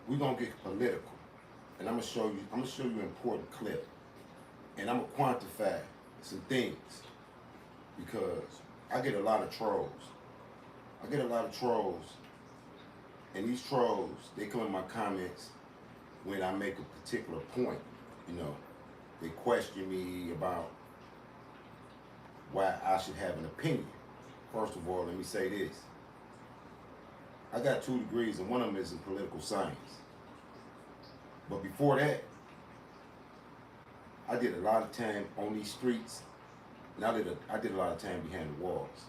we're gonna get political, and I'm gonna show you an important clip, and I'm gonna quantify some things because I get a lot of trolls. I get a lot of trolls, and these trolls they come in my comments when I make a particular point. You know, they question me about why I should have an opinion. First of all, let me say this. I got 2 degrees, and one of them is in political science. But before that, I did a lot of time on these streets, and I did a lot of time behind the walls.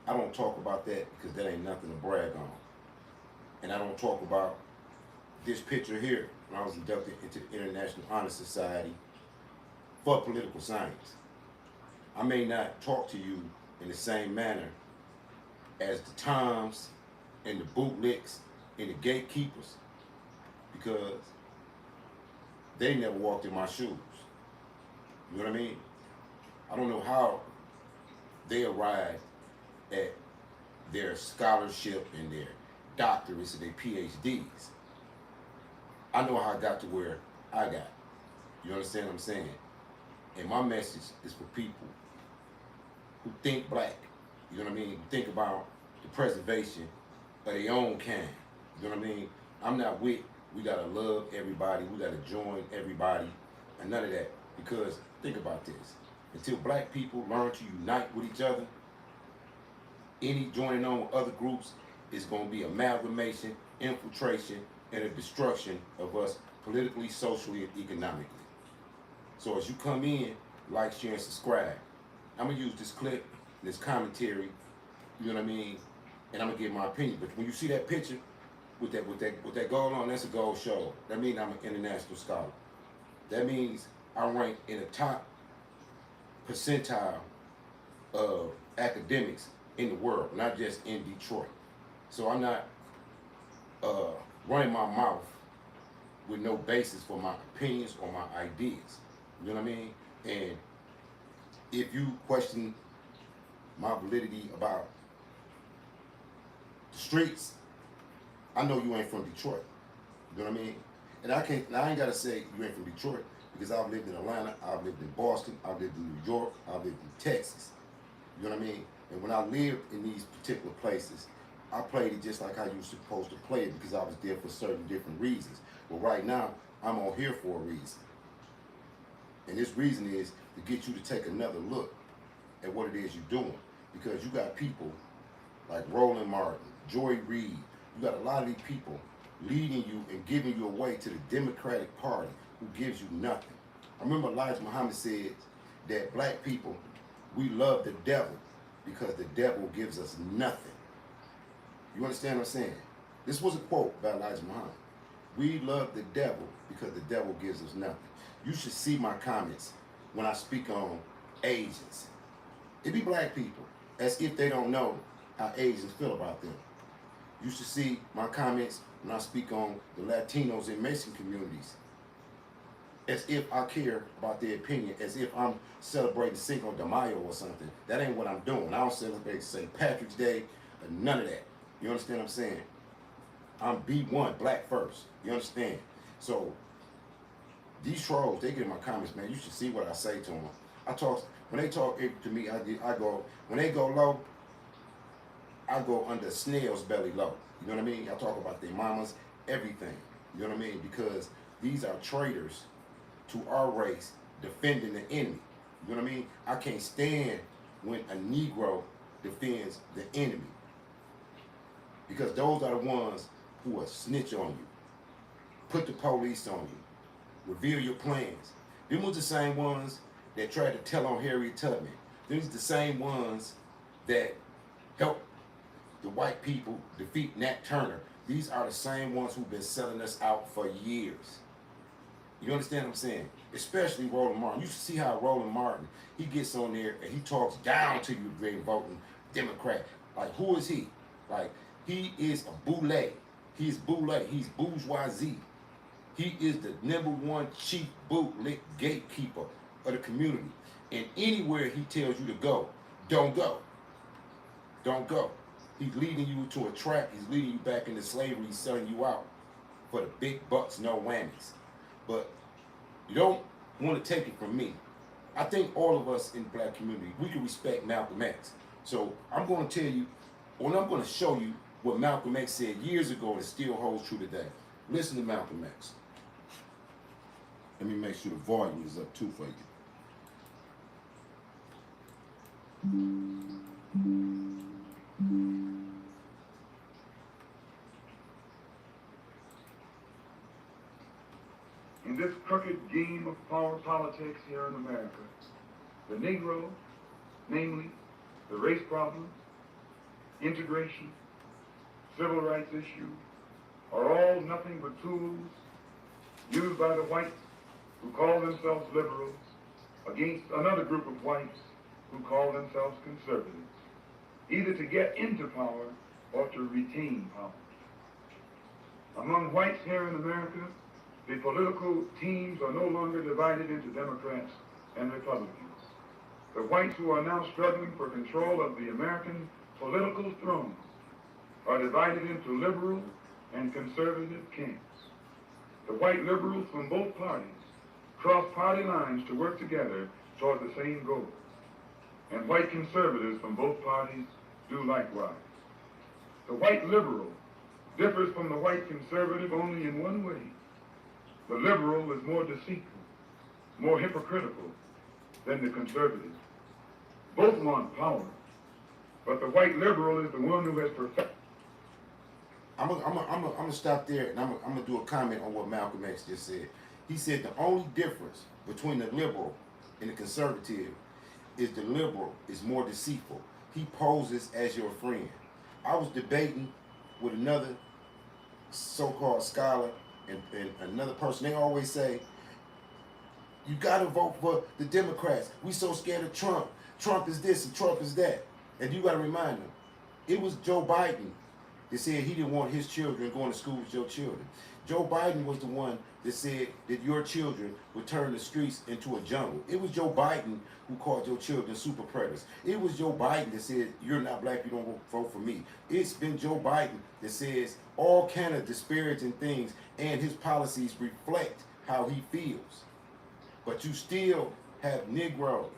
I don't talk about that because that ain't nothing to brag on. And I don't talk about this picture here when I was inducted into the International Honor Society for Political Science. I may not talk to you in the same manner as the Toms and the bootlicks and the gatekeepers because they never walked in my shoes. You know what I mean? I don't know how they arrived at their scholarship and their doctorates and their PhDs. I know how I got to where I got. You understand what I'm saying? And my message is for people who think black. You know what I mean? Who think about the preservation of their own kind. You know what I mean? I'm not with, we gotta love everybody, we gotta join everybody, and none of that. Because think about this. Until black people learn to unite with each other, any joining on with other groups is going to be amalgamation, infiltration, and a destruction of us politically, socially, and economically. So as you come in, like, share, and subscribe. I'm going to use this clip, this commentary, you know what I mean, and I'm going to give my opinion. But when you see that picture with that gold on, that's a gold show. That means I'm an international scholar. That means I rank in the top percentile of academics in the world, not just in Detroit. So I'm not running my mouth with no basis for my opinions or my ideas. You know what I mean? And if you question my validity about the streets, I know you ain't from Detroit. You know what I mean? And I ain't gotta say you ain't from Detroit because I've lived in Atlanta, I've lived in Boston, I've lived in New York, I've lived in Texas. You know what I mean? And when I lived in these particular places, I played it just like how you were supposed to play it because I was there for certain different reasons. But right now, I'm on here for a reason. And this reason is to get you to take another look at what it is you're doing. Because you got people like Roland Martin, Joy Reid, you got a lot of these people leading you and giving you away to the Democratic Party who gives you nothing. I remember Elijah Muhammad said that black people, we love the devil because the devil gives us nothing. You understand what I'm saying? This was a quote by Elijah Muhammad. We love the devil because the devil gives us nothing. You should see my comments when I speak on Asians. It be black people, as if they don't know how Asians feel about them. You should see my comments when I speak on the Latinos and Mexican communities, as if I care about their opinion, as if I'm celebrating Cinco de Mayo or something. That ain't what I'm doing. I don't celebrate St. Patrick's Day or none of that. You understand what I'm saying? I'm B1, black first. You understand? So these trolls, they get in my comments, man. You should see what I say to them. When they talk to me, I go, when they go low, I go under a snail's belly low. You know what I mean? I talk about their mamas, everything. You know what I mean? Because these are traitors to our race defending the enemy. You know what I mean? I can't stand when a Negro defends the enemy. Because those are the ones who will snitch on you, put the police on you, reveal your plans. Them was the same ones that tried to tell on Harriet Tubman. These the same ones that helped the white people defeat Nat Turner. These are the same ones who've been selling us out for years. You understand what I'm saying? Especially Roland Martin. You should see how Roland Martin, he gets on there and he talks down to you, great voting Democrat. Like, who is he? Like, he is a boule. He's boule. He's bourgeoisie. He is the #1 chief bootlick gatekeeper of the community. And anywhere he tells you to go, don't go. Don't go. He's leading you to a trap. He's leading you back into slavery. He's selling you out for the big bucks, no whammies. But you don't want to take it from me. I think all of us in the black community, we can respect Malcolm X. So I'm going to tell you, or I'm going to show you what Malcolm X said years ago that still holds true today. Listen to Malcolm X. Let me make sure the volume is up too for you. In this crooked game of power politics here in America, the Negro, namely the race problem, integration, civil rights issue, are all nothing but tools used by the whites who call themselves liberals against another group of whites who call themselves conservatives, either to get into power or to retain power. Among whites here in America, the political teams are no longer divided into Democrats and Republicans. The whites who are now struggling for control of the American political throne are divided into liberal and conservative camps. The white liberals from both parties cross party lines to work together toward the same goal. And white conservatives from both parties do likewise. The white liberal differs from the white conservative only in one way. The liberal is more deceitful, more hypocritical than the conservative. Both want power, but the white liberal is the one who has perfected. I'm gonna stop there, and I'm gonna do a comment on what Malcolm X just said. He said the only difference between the liberal and the conservative is the liberal is more deceitful. He poses as your friend. I was debating with another so-called scholar and another person. They always say, you gotta vote for the Democrats. We so scared of Trump. Trump is this and Trump is that. And you gotta remind them, it was Joe Biden that said he didn't want his children going to school with your children. Joe Biden was the one that said that your children would turn the streets into a jungle. It was Joe Biden who called your children super predators. It was Joe Biden that said, you're not black, you don't vote for me. It's been Joe Biden that says all kind of disparaging things, and his policies reflect how he feels. But you still have Negroes.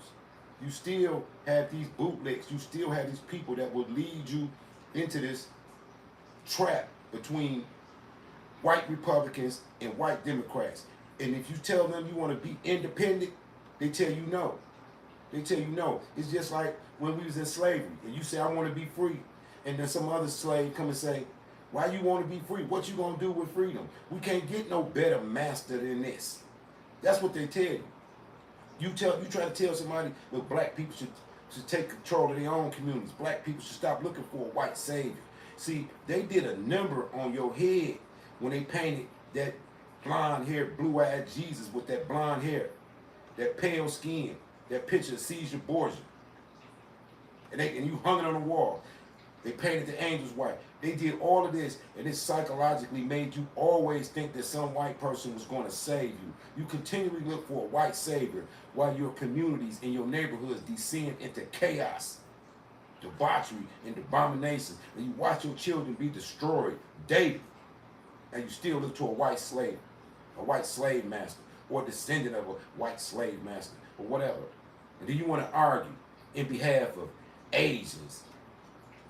You still have these bootlegs. You still have these people that will lead you into this trap between white Republicans and white Democrats. And if you tell them you want to be independent, they tell you no. They tell you no. It's just like when we was in slavery and you say, I want to be free. And then some other slave come and say, why you want to be free? What you going to do with freedom? We can't get no better master than this. That's what they tell you. You try to tell somebody, look, black people should take control of their own communities. Black people should stop looking for a white savior. See, they did a number on your head when they painted that blonde-haired, blue-eyed Jesus with that blonde hair, that pale skin, that picture of Caesar Borgia. And you hung it on the wall. They painted the angels white. They did all of this, and it psychologically made you always think that some white person was going to save you. You continually look for a white savior while your communities and your neighborhoods descend into chaos, debauchery, and abominations, and you watch your children be destroyed daily, and you still look to a white slave master, or descendant of a white slave master, or whatever. And then you want to argue in behalf of Asians,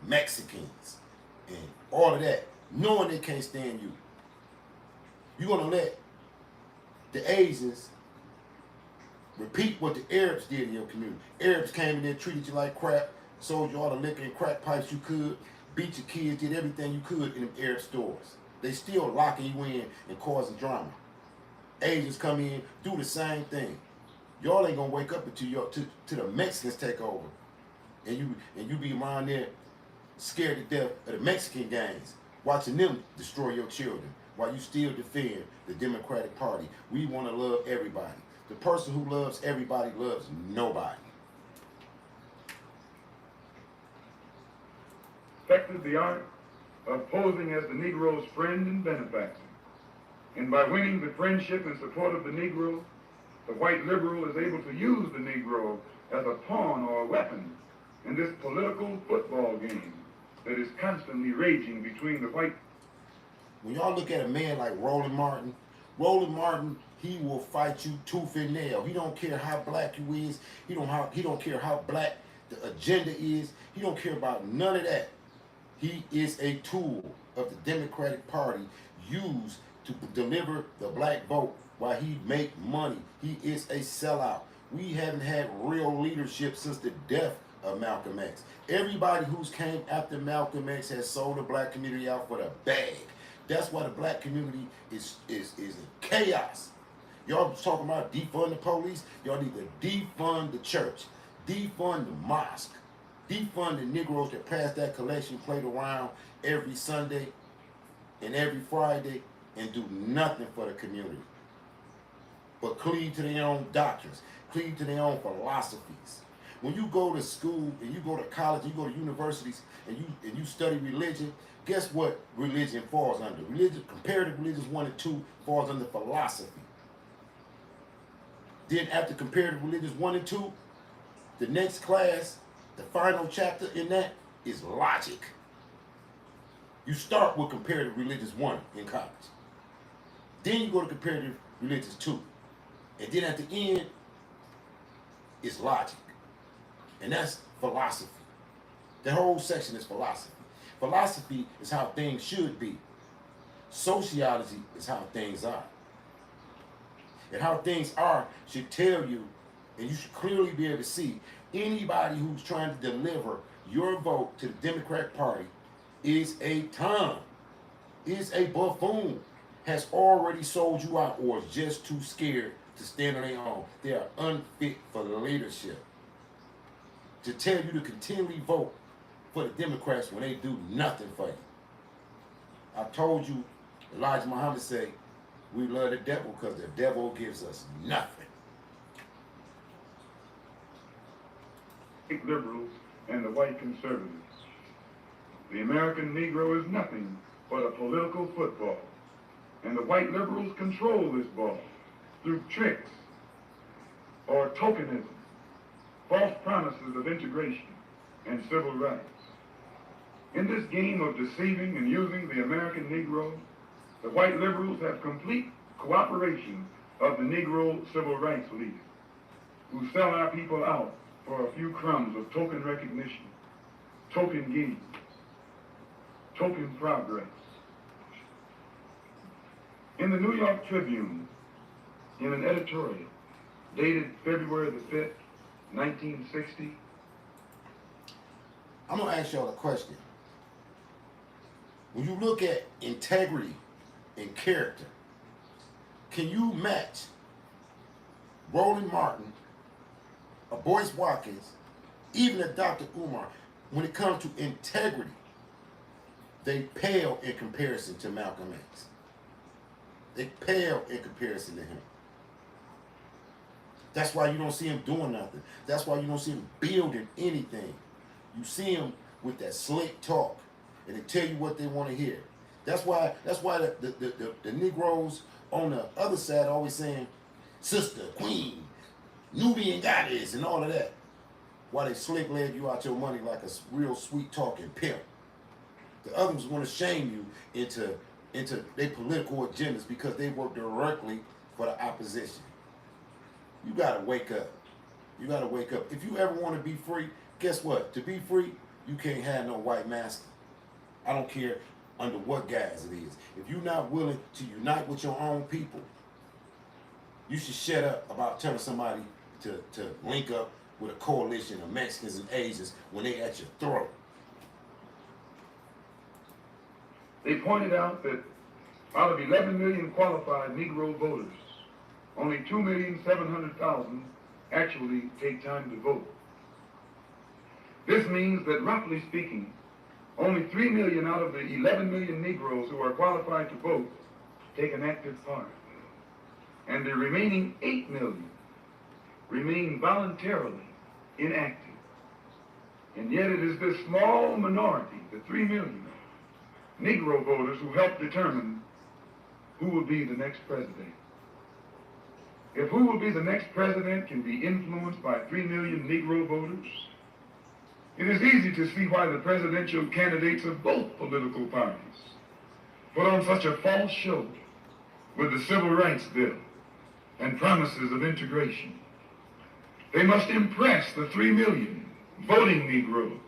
Mexicans, and all of that, knowing they can't stand you. You're going to let the Asians repeat what the Arabs did in your community. Arabs came in there, treated you like crap, sold you all the liquor and crack pipes you could, beat your kids, did everything you could in them Arab stores. They still locking you in and causing drama. Asians come in, do the same thing. Y'all ain't gonna wake up until to the Mexicans take over, and you be around there scared to death of the Mexican gangs, watching them destroy your children while you still defend the Democratic Party. We want to love everybody. The person who loves everybody loves nobody. Perfected the art of posing as the Negro's friend and benefactor. And by winning the friendship and support of the Negro, the white liberal is able to use the Negro as a pawn or a weapon in this political football game that is constantly raging between the white. When y'all look at a man like Roland Martin, he will fight you tooth and nail. He don't care how black you is. He don't care how black the agenda is. He don't care about none of that. He is a tool of the Democratic Party used to deliver the black vote while he make money. He is a sellout. We haven't had real leadership since the death of Malcom X. Everybody who's came after Malcom X has sold the black community out for the bag. That's why the black community is in chaos. Y'all talking about defund the police? Y'all need to defund the church, defund the mosque, defund the Negroes that pass that collection plate around every Sunday and every Friday and do nothing for the community. But cleave to their own doctrines, cleave to their own philosophies. When you go to school and you go to college, you go to universities and you study religion, guess what religion falls under? Comparative religions 1 and 2 falls under philosophy. Then after comparative religions 1 and 2, the next class, the final chapter in that is logic. You start with comparative religions 1 in college. Then you go to comparative religions 2. And then at the end is logic. And that's philosophy. The whole section is philosophy. Philosophy is how things should be. Sociology is how things are. And how things are should tell you, and you should clearly be able to see, anybody who's trying to deliver your vote to the Democratic Party is a tom, is a buffoon, has already sold you out, or is just too scared to stand on their own. They are unfit for leadership. To tell you to continually vote for the Democrats when they do nothing for you. I told you, Elijah Muhammad said, we love the devil because the devil gives us nothing. Liberals and the white conservatives. The American Negro is nothing but a political football, and the white liberals control this ball through tricks or tokenism, false promises of integration and civil rights. In this game of deceiving and using the American Negro, the white liberals have complete cooperation of the Negro civil rights leaders, who sell our people out for a few crumbs of token recognition, token gain, token progress. In the New York Tribune, in an editorial dated February the 5th, 1960, I'm going to ask y'all a question. When you look at integrity and character, can you match Roland Martin, a Boyce Watkins, even a Dr. Umar? When it comes to integrity, they pale in comparison to Malcom X. They pale in comparison to him. That's why you don't see him doing nothing. That's why you don't see him building anything. You see him with that slick talk, and they tell you what they want to hear. That's why the Negroes on the other side always saying, sister, queen, Nubian goddess, and all of that. Why they slick leg you out your money like a real sweet talking pimp. The others want to shame you into their political agendas because they work directly for the opposition. You gotta wake up. You gotta wake up. If you ever want to be free, guess what? To be free, you can't have no white master. I don't care under what guise it is. If you're not willing to unite with your own people, you should shut up about telling somebody to link up with a coalition of Mexicans and Asians when they at your throat. they pointed out that out of 11 million qualified Negro voters, only 2,700,000 actually take time to vote. This means that, roughly speaking, only 3 million out of the 11 million Negroes who are qualified to vote take an active part. And the remaining 8 million remain voluntarily inactive. And yet it is this small minority, the 3 million Negro voters, who help determine who will be the next president. If who will be the next president can be influenced by 3 million Negro voters, it is easy to see why the presidential candidates of both political parties put on such a false show with the Civil Rights Bill and promises of integration. They must impress the 3 million voting Negroes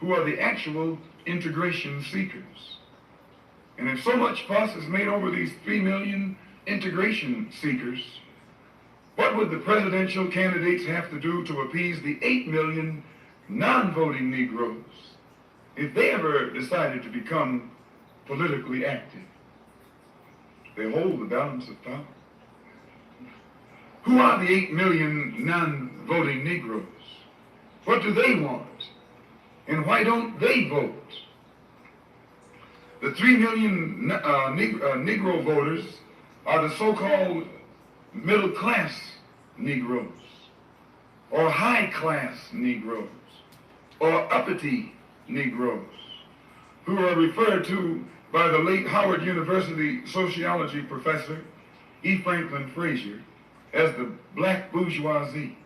who are the actual integration seekers. And if so much fuss is made over these 3 million integration seekers, what would the presidential candidates have to do to appease the 8 million non-voting Negroes if they ever decided to become politically active? They hold the balance of power. Who are the 8 million non-voting Negroes? What do they want? And why don't they vote? The 3 million Negro voters are the so-called middle-class Negroes, or high-class Negroes, or uppity Negroes, who are referred to by the late Howard University sociology professor E. Franklin Frazier as the black bourgeoisie,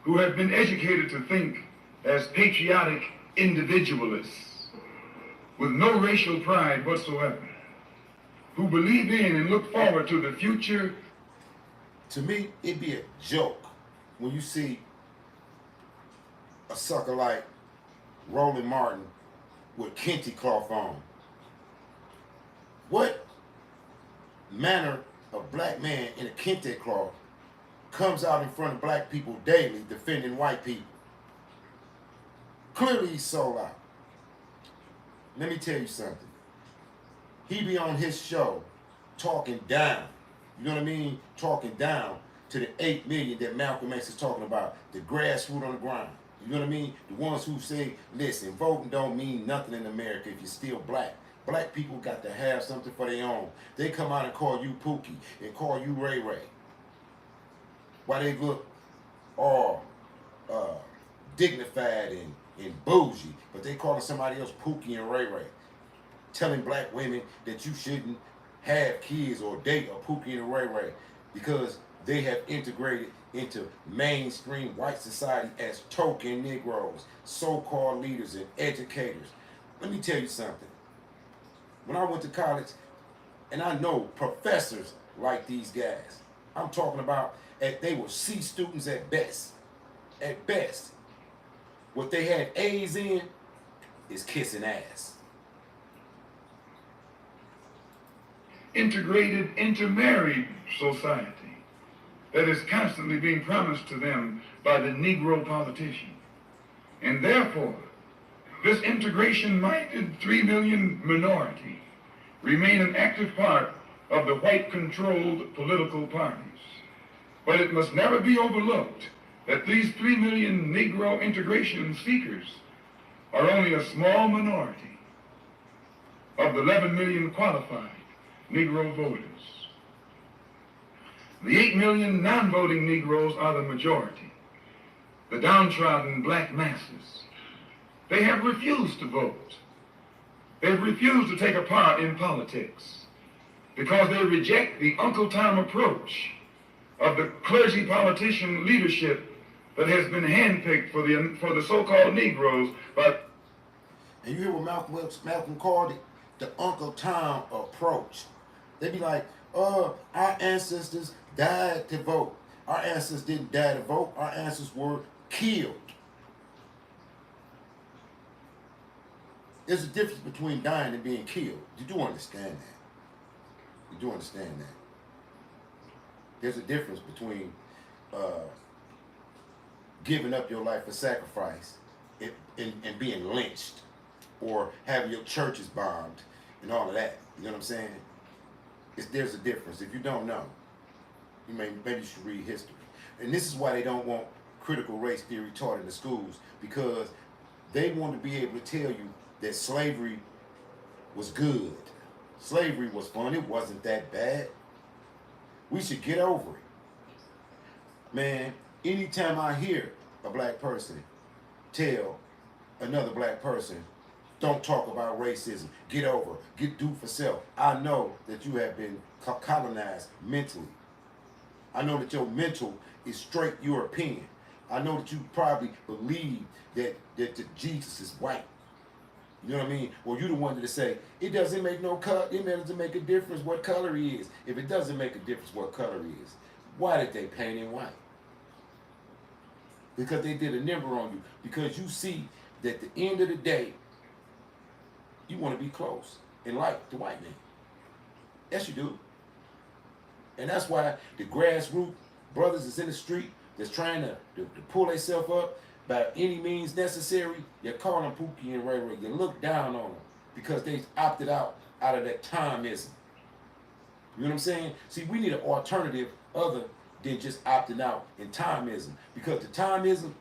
who have been educated to think as patriotic individualists with no racial pride whatsoever, who believe in and look forward to the future. To me, it'd be a joke when you see a sucker like Roland Martin with kente cloth on. What manner of black man in a kente cloth comes out in front of black people daily defending white people? Clearly he's sold out. Let me tell you something. He be on his show talking down, you know what I mean? Talking down to the 8 million that Malcom X is talking about, the grassroots on the ground. You know what I mean? The ones who say, listen, voting don't mean nothing in America if you're still black. Black people got to have something for their own. They come out and call you Pookie and call you Ray Ray. Why they look all dignified and bougie, but they calling somebody else Pookie and Ray Ray. Telling black women that you shouldn't have kids or date a Pookie and a Ray Ray because they have integrated into mainstream white society as token Negroes, so-called leaders and educators. Let me tell you something. When I went to college, and I know professors like these guys, I'm talking about they were C students at best. At best. What they had A's in is kissing ass. Integrated, intermarried society that is constantly being promised to them by the Negro politician. And therefore, this integration-minded 3 million minority remain an active part of the white-controlled political parties. But it must never be overlooked that these 3 million Negro integration seekers are only a small minority of the 11 million qualified Negro voters. The 8 million non-voting Negroes are the majority, the downtrodden black masses. They have refused to vote. They've refused to take a part in politics because they reject the Uncle Tom approach of the clergy politician leadership that has been handpicked for the so-called Negroes. But and you hear what Malcolm called it? The Uncle Tom approach. They be like, our ancestors died to vote. Our ancestors didn't die to vote. Our ancestors were killed. There's a difference between dying and being killed. You do understand that. You do understand that. There's a difference between giving up your life for sacrifice and being lynched or having your churches bombed and all of that. You know what I'm saying? There's a difference. If you don't know, maybe you should read history. And this is why they don't want critical race theory taught in the schools, because they want to be able to tell you that slavery was good. Slavery was fun. It wasn't that bad. We should get over it. Man, anytime I hear a black person tell another black person, don't talk about racism, get over, do for self, I know that you have been colonized mentally. I know that your mental is straight European. I know that you probably believe that Jesus is white. You know what I mean? Well, you the one to say it doesn't make no color. It doesn't make a difference what color he is. If it doesn't make a difference what color he is, why did they paint him white? Because they did a number on you. Because you see that at the end of the day, you want to be close and like the white man. Yes, you do. And that's why the grassroots brothers that's in the street that's trying to pull themselves up by any means necessary, you call them Pookie and Ray Ray. You look down on them because they opted out of that timeism. You know what I'm saying? See, we need an alternative other than just opting out in timeism. Because the timeism,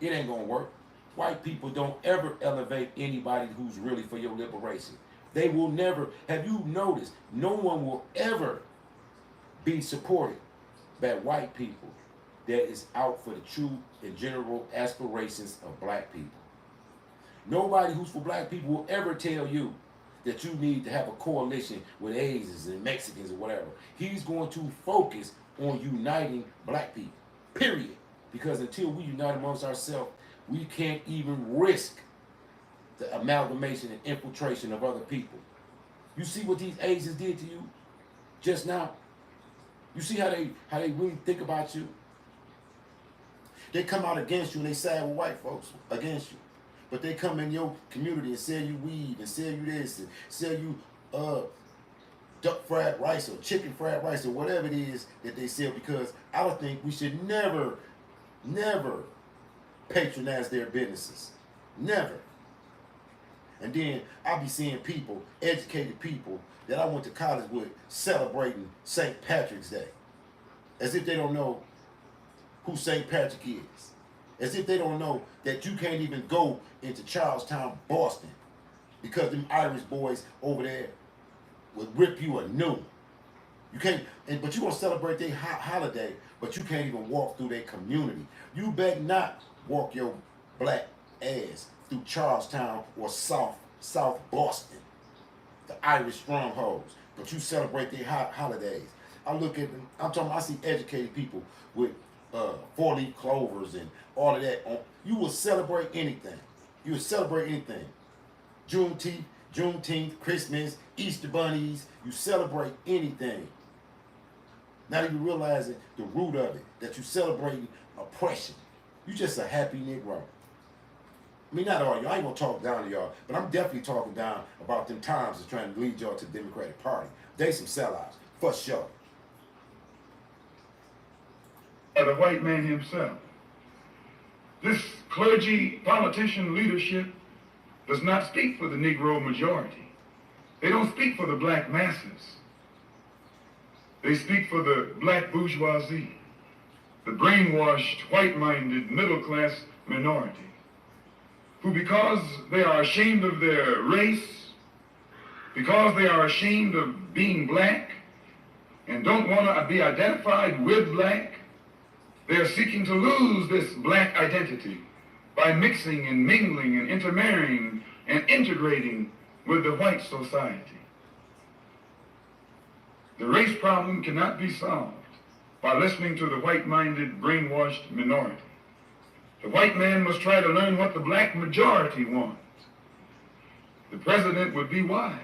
it ain't going to work. White people don't ever elevate anybody who's really for your liberation. They will never. Have you noticed? No one will ever be supported by white people that is out for the true and general aspirations of black people. Nobody who's for black people will ever tell you that you need to have a coalition with Asians and Mexicans or whatever. He's going to focus on uniting black people, period. Because until we unite amongst ourselves, we can't even risk the amalgamation and infiltration of other people. You see what these Asians did to you just now? You see how they really think about you? They come out against you and they side with white folks against you. But they come in your community and sell you weed and sell you this and sell you duck fried rice or chicken fried rice or whatever it is that they sell, because I don't think we should never patronize their businesses. Never. And then I'll be seeing people, educated people that I went to college with, celebrating St. Patrick's Day. As if they don't know who St. Patrick is. As if they don't know that you can't even go into Charlestown, Boston, because them Irish boys over there will rip you a new. You can't, but you're going to celebrate their holiday, but you can't even walk through their community. You better not walk your black ass through Charlestown or South Boston, the Irish strongholds, but you celebrate their holidays. I look at them, I see educated people with 4-leaf clovers and all of that. You will celebrate anything. You will celebrate anything. Juneteenth, Christmas, Easter bunnies, you celebrate anything. Not even realizing the root of it, that you celebrating oppression. You just a happy Negro. I mean, not all y'all. I ain't gonna talk down to y'all, but I'm definitely talking down about them times that's trying to lead y'all to the Democratic Party. They some sellouts, for sure. The white man himself. This clergy, politician leadership does not speak for the Negro majority. They don't speak for the black masses. They speak for the black bourgeoisie, the brainwashed, white-minded, middle-class minority, who, because they are ashamed of their race, because they are ashamed of being black, and don't want to be identified with black, they are seeking to lose this black identity by mixing and mingling and intermarrying and integrating with the white society. The race problem cannot be solved by listening to the white-minded, brainwashed minority. The white man must try to learn what the black majority wants. The president would be wise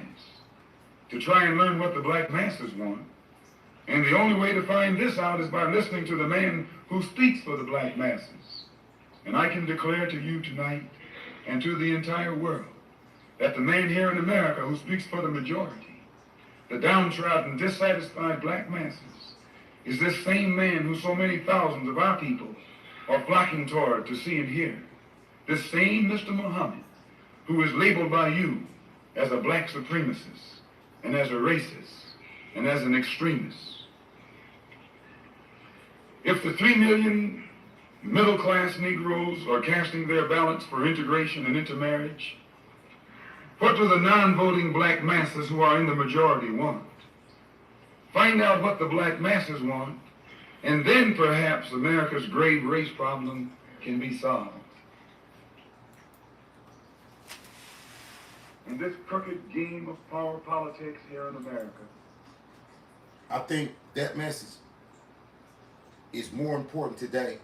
to try and learn what the black masses want. And the only way to find this out is by listening to the man who speaks for the black masses. And I can declare to you tonight and to the entire world that the man here in America who speaks for the majority, the downtrodden, dissatisfied black masses, is this same man who so many thousands of our people are flocking toward to see and hear. This same Mr. Muhammad, who is labeled by you as a black supremacist and as a racist and as an extremist. If the 3 million middle-class Negroes are casting their ballots for integration and intermarriage, what do the non-voting black masses who are in the majority want? Find out what the black masses want, and then perhaps America's grave race problem can be solved. In this crooked game of power politics here in America, I think that message is more important today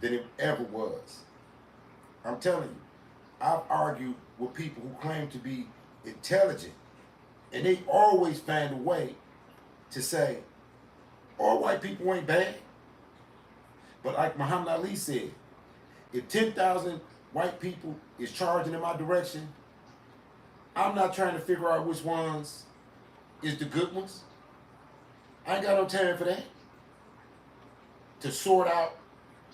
than it ever was. I'm telling you. I've argued with people who claim to be intelligent, and they always find a way to say, all white people ain't bad. But like Muhammad Ali said, if 10,000 white people is charging in my direction, I'm not trying to figure out which ones is the good ones. I ain't got no time for that. To sort out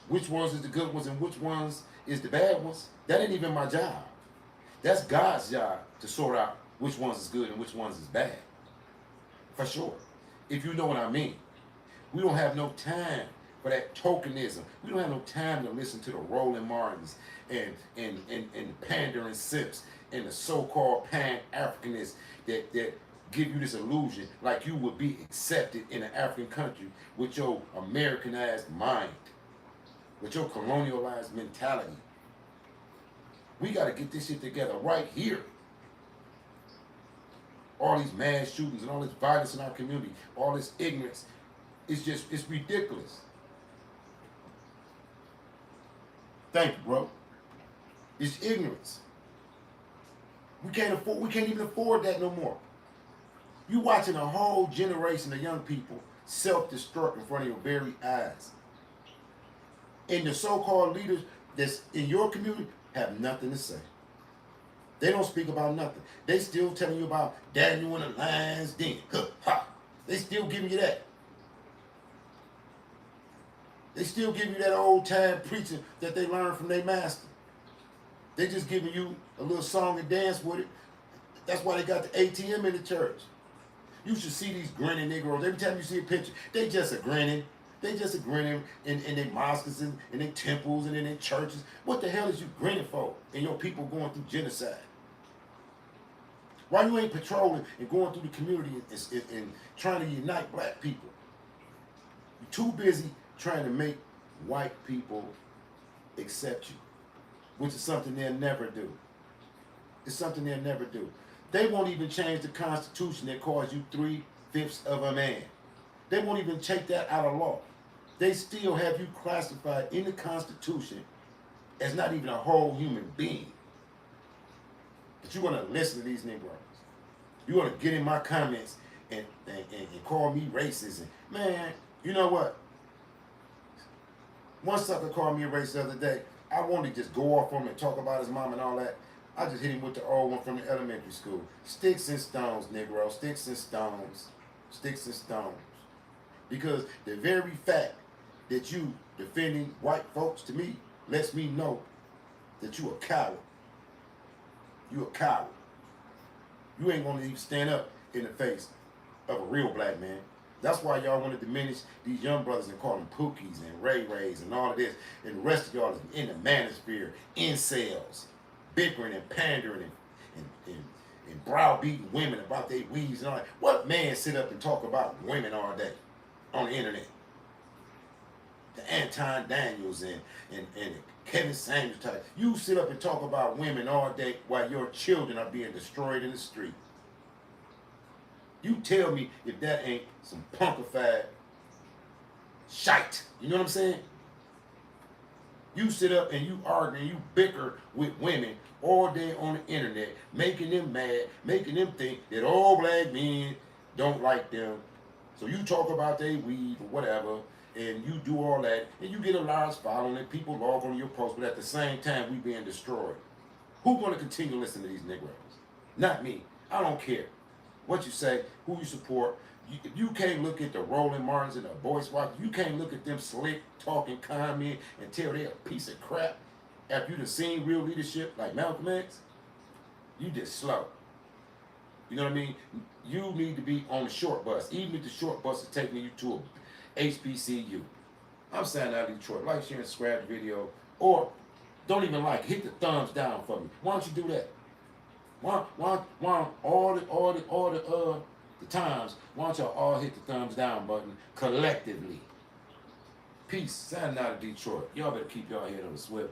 which ones is the good ones and which ones is the bad ones. That ain't even my job. That's God's job to sort out which ones is good and which ones is bad. For sure. If you know what I mean. We don't have no time for that tokenism. We don't have no time to listen to the Roland Martins and the pandering simps and the so-called pan-Africanists that give you this illusion like you would be accepted in an African country with your Americanized mind, with your colonialized mentality. We got to get this shit together right here. All these mass shootings and all this violence in our community, all this ignorance, it's ridiculous. Thank you, bro. It's ignorance. We can't even afford that no more. You watching a whole generation of young people self-destruct in front of your very eyes. And the so-called leaders that's in your community have nothing to say. They don't speak about nothing. They still telling you about Daniel and the lion's den. They still giving you that. They still give you that old time preaching that they learned from their master. They just giving you a little song and dance with it. That's why they got the ATM in the church. You should see these grinning Negroes. Every time you see a picture, they just a grinning. They just a grinning in their mosques and in their temples and in their churches. What the hell is you grinning for? And your people going through genocide. Why you ain't patrolling and going through the community and trying to unite black people? You're too busy trying to make white people accept you, which is something they'll never do. It's something they'll never do. They won't even change the Constitution that calls you 3/5 of a man. They won't even take that out of law. They still have you classified in the Constitution as not even a whole human being. But you want to listen to these Negroes. You want to get in my comments and call me racist. And, man, you know what? One sucker called me a racist the other day. I wanted to just go off on him and talk about his mom and all that. I just hit him with the old one from the elementary school. Sticks and stones, Negro. Sticks and stones. Sticks and stones. Because the very fact that you defending white folks to me lets me know that you a coward. You a coward. You ain't gonna even stand up in the face of a real black man. That's why y'all want to diminish these young brothers and call them Pookies and Ray Rays and all of this. And the rest of y'all is in the manosphere, incels, bickering and pandering and browbeating women about their weaves and all that. What man sit up and talk about women all day on the internet? The Anton Daniels and Kevin Samuels type. You sit up and talk about women all day while your children are being destroyed in the street. You tell me if that ain't some punkified shite. You know what I'm saying? You sit up and you argue and you bicker with women all day on the internet, making them mad, making them think that all black men don't like them. So you talk about their weave or whatever, and you do all that, and you get a large following, and people log on your post, but at the same time, we being destroyed. Who's going to continue listening to these Negroes? Not me. I don't care what you say, who you support. If you can't look at the Roland Martins and the Boyce Watch, you can't look at them slick talking comment and tell they're a piece of crap after you done seen real leadership like Malcom X, you just slow. You know what I mean? You need to be on the short bus, even if the short bus is taking you to a HBCU. I'm signing out of Detroit. Like, share, and subscribe to the video, or don't even like, hit the thumbs down for me. Why don't you do that? Why all the times, why don't y'all all hit the thumbs down button collectively? Peace. Signing out of Detroit. Y'all better keep y'all head on the swivel.